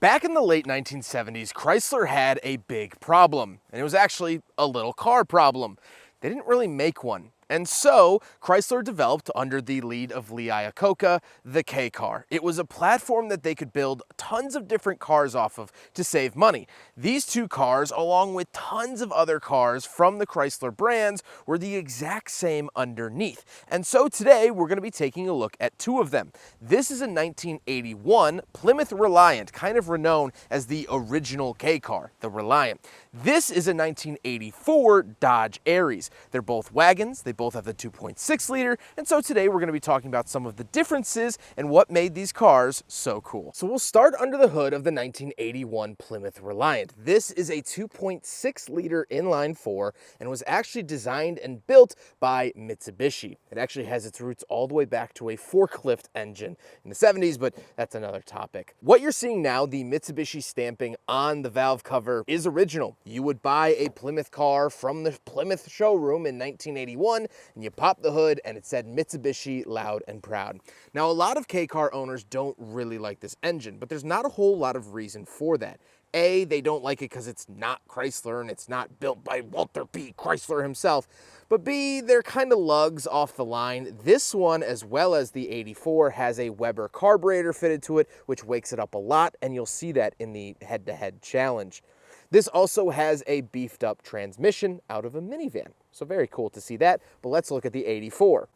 Back in the late 1970s, Chrysler had a big problem, and it was actually a little car problem. They didn't really make one. And so, Chrysler developed, under the lead of Lee Iacocca, the K-Car. It was a platform that they could build tons of different cars off of to save money. These two cars, along with tons of other cars from the Chrysler brands, were the exact same underneath. And so today, we're going to be taking a look at two of them. This is a 1981 Plymouth Reliant, kind of renowned as the original K-Car, the Reliant. This is a 1984 Dodge Aries. They're both wagons, they both have the 2.6 liter, and so today we're going to be talking about some of the differences and what made these cars so cool. So we'll start under the hood of the 1981 Plymouth Reliant. This is a 2.6 liter inline four and was actually designed and built by Mitsubishi. It actually has its roots all the way back to a forklift engine in the 70s, but that's another topic. What you're seeing now, the Mitsubishi stamping on the valve cover, is original. You would buy a Plymouth car from the Plymouth showroom in 1981 and you pop the hood and it said Mitsubishi loud and proud. Now, a lot of K-Car owners don't really like this engine, but there's not a whole lot of reason for that. A, they don't like it because it's not Chrysler and it's not built by Walter P. Chrysler himself. But B, they're kind of lugs off the line. This one, as well as the 84, has a Weber carburetor fitted to it, which wakes it up a lot, and you'll see that in the head-to-head challenge. This also has a beefed up transmission out of a minivan. So very cool to see that, but let's look at the 84.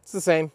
It's the same.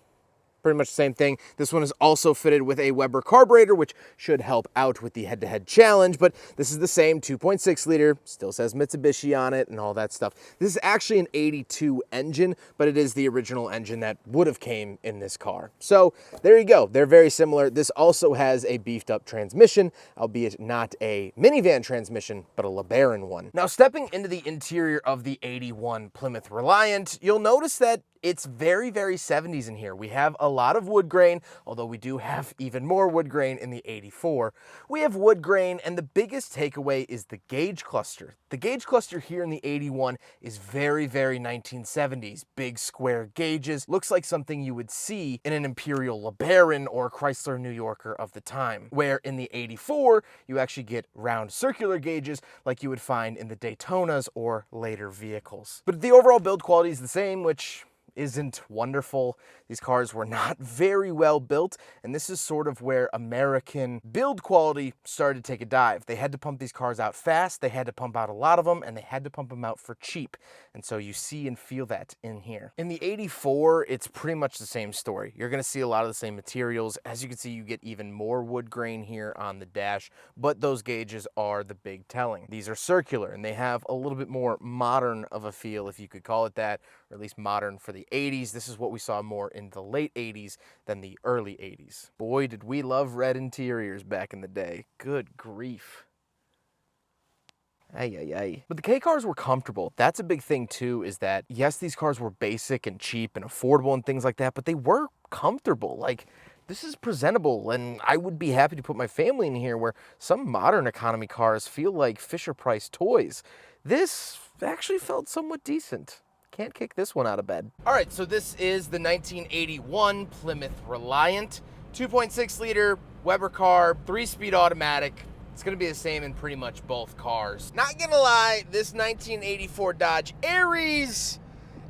Pretty much the same thing. This one is also fitted with a Weber carburetor, which should help out with the head-to-head challenge, but this is the same 2.6 liter, still says Mitsubishi on it and all that stuff. This is actually an 82 engine, but it is the original engine that would have came in this car. So there you go. They're very similar. This also has a beefed up transmission, albeit not a minivan transmission, but a LeBaron one. Now, stepping into the interior of the 81 Plymouth Reliant, you'll notice that it's very, very 70s in here. We have a lot of wood grain, although we do have even more wood grain in the 84. We have wood grain, and the biggest takeaway is the gauge cluster. The gauge cluster here in the 81 is very, very 1970s. Big square gauges. Looks like something you would see in an Imperial LeBaron or Chrysler New Yorker of the time. Where in the 84, you actually get round circular gauges like you would find in the Daytonas or later vehicles. But the overall build quality is the same, which isn't wonderful. These cars were not very well built, and this is sort of where American build quality started to take a dive. They had to pump these cars out fast, they had to pump out a lot of them, and they had to pump them out for cheap. And so you see and feel that in here. In the 84, it's pretty much the same story. You're gonna see a lot of the same materials. As you can see, you get even more wood grain here on the dash, but those gauges are the big telling. These are circular, and they have a little bit more modern of a feel, if you could call it that, or at least modern for the 80s. This is what we saw more in the late 80s than the early 80s. Boy, did we love red interiors back in the day. Good grief. Ay, ay, ay. But the K-Cars were comfortable. That's a big thing too, is that yes, these cars were basic and cheap and affordable and things like that, but they were comfortable. Like, this is presentable, and I would be happy to put my family in here, where some modern economy cars feel like Fisher-Price toys. This actually felt somewhat decent. Can't kick this one out of bed. All right, so this is the 1981 Plymouth Reliant. 2.6 liter Weber carb, 3-speed automatic. It's gonna be the same in pretty much both cars. Not gonna lie, this 1984 Dodge Aries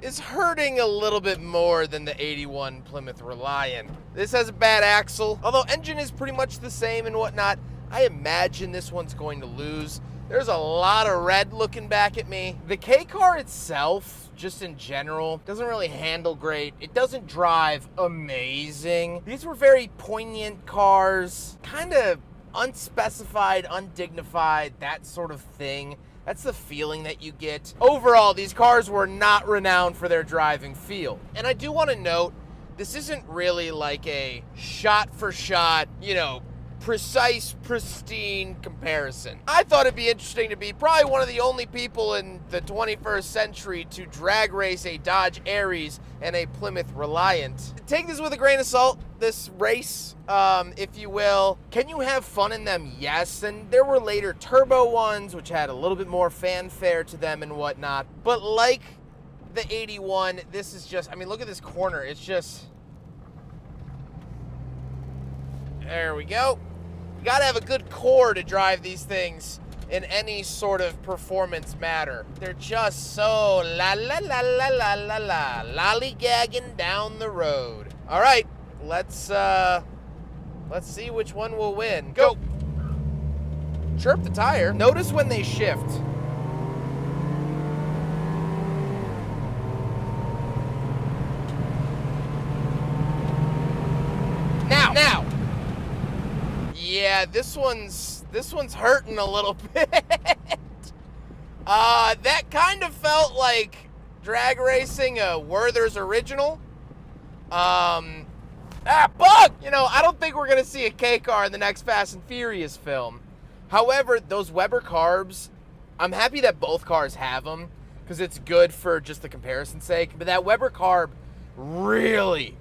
is hurting a little bit more than the 81 Plymouth Reliant. This has a bad axle. Although engine is pretty much the same and whatnot, I imagine this one's going to lose. There's a lot of red looking back at me. The K-Car itself, just in general, doesn't really handle great. It doesn't drive amazing. These were very poignant cars, kind of unspecified, undignified, that sort of thing. That's the feeling that you get. Overall, these cars were not renowned for their driving feel. And I do want to note, this isn't really like a shot-for-shot, precise, pristine comparison. I thought it'd be interesting to be probably one of the only people in the 21st century to drag race a Dodge Aries and a Plymouth Reliant. Take this with a grain of salt, this race, if you will. Can you have fun in them? Yes, and there were later turbo ones, which had a little bit more fanfare to them and whatnot. But like the 81, this is just, look at this corner. It's just, there we go. You gotta have a good core to drive these things in any sort of performance matter. They're just so la la la la la la la lollygagging down the road. All right, let's see which one will win. Go. Chirp the tire. Notice when they shift. Now. Yeah, this one's hurting a little bit. That kind of felt like drag racing a Werther's original. Bug! You know, I don't think we're gonna see a K car in the next Fast and Furious film. However, those Weber carbs, I'm happy that both cars have them because it's good for just the comparison's sake. But that Weber carb really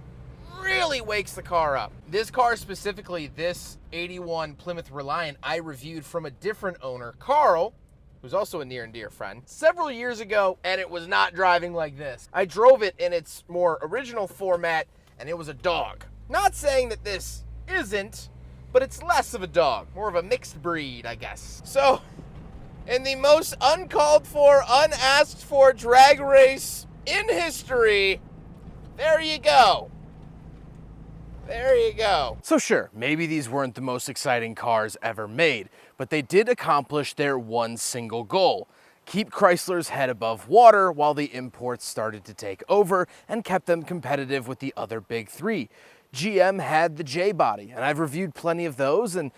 wakes the car up. This car specifically, this 81 Plymouth Reliant, I reviewed from a different owner, Carl, who's also a near and dear friend, several years ago, and it was not driving like this. I drove it in its more original format, and it was a dog. Not saying that this isn't, but it's less of a dog, more of a mixed breed, I guess. So, in the most uncalled for, unasked for drag race in history, there you go. There you go. So sure, maybe these weren't the most exciting cars ever made, but they did accomplish their one single goal: keep Chrysler's head above water while the imports started to take over and kept them competitive with the other big three. GM had the J-body, and I've reviewed plenty of those and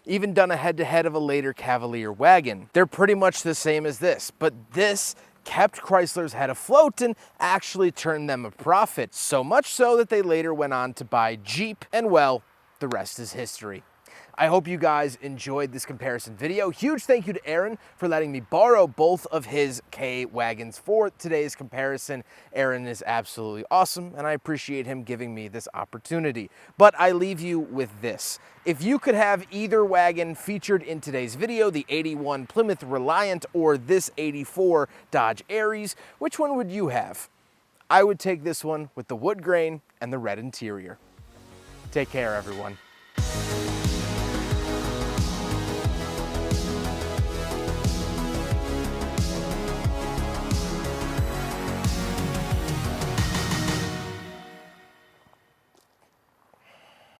even done a head-to-head of a later Cavalier wagon. They're pretty much the same as this, but this kept Chrysler's head afloat and actually turned them a profit, so much so that they later went on to buy Jeep, and well, the rest is history. I hope you guys enjoyed this comparison video. Huge thank you to Aaron for letting me borrow both of his K wagons for today's comparison. Aaron is absolutely awesome, and I appreciate him giving me this opportunity. But I leave you with this. If you could have either wagon featured in today's video, the 81 Plymouth Reliant or this 84 Dodge Aries, which one would you have? I would take this one with the wood grain and the red interior. Take care, everyone.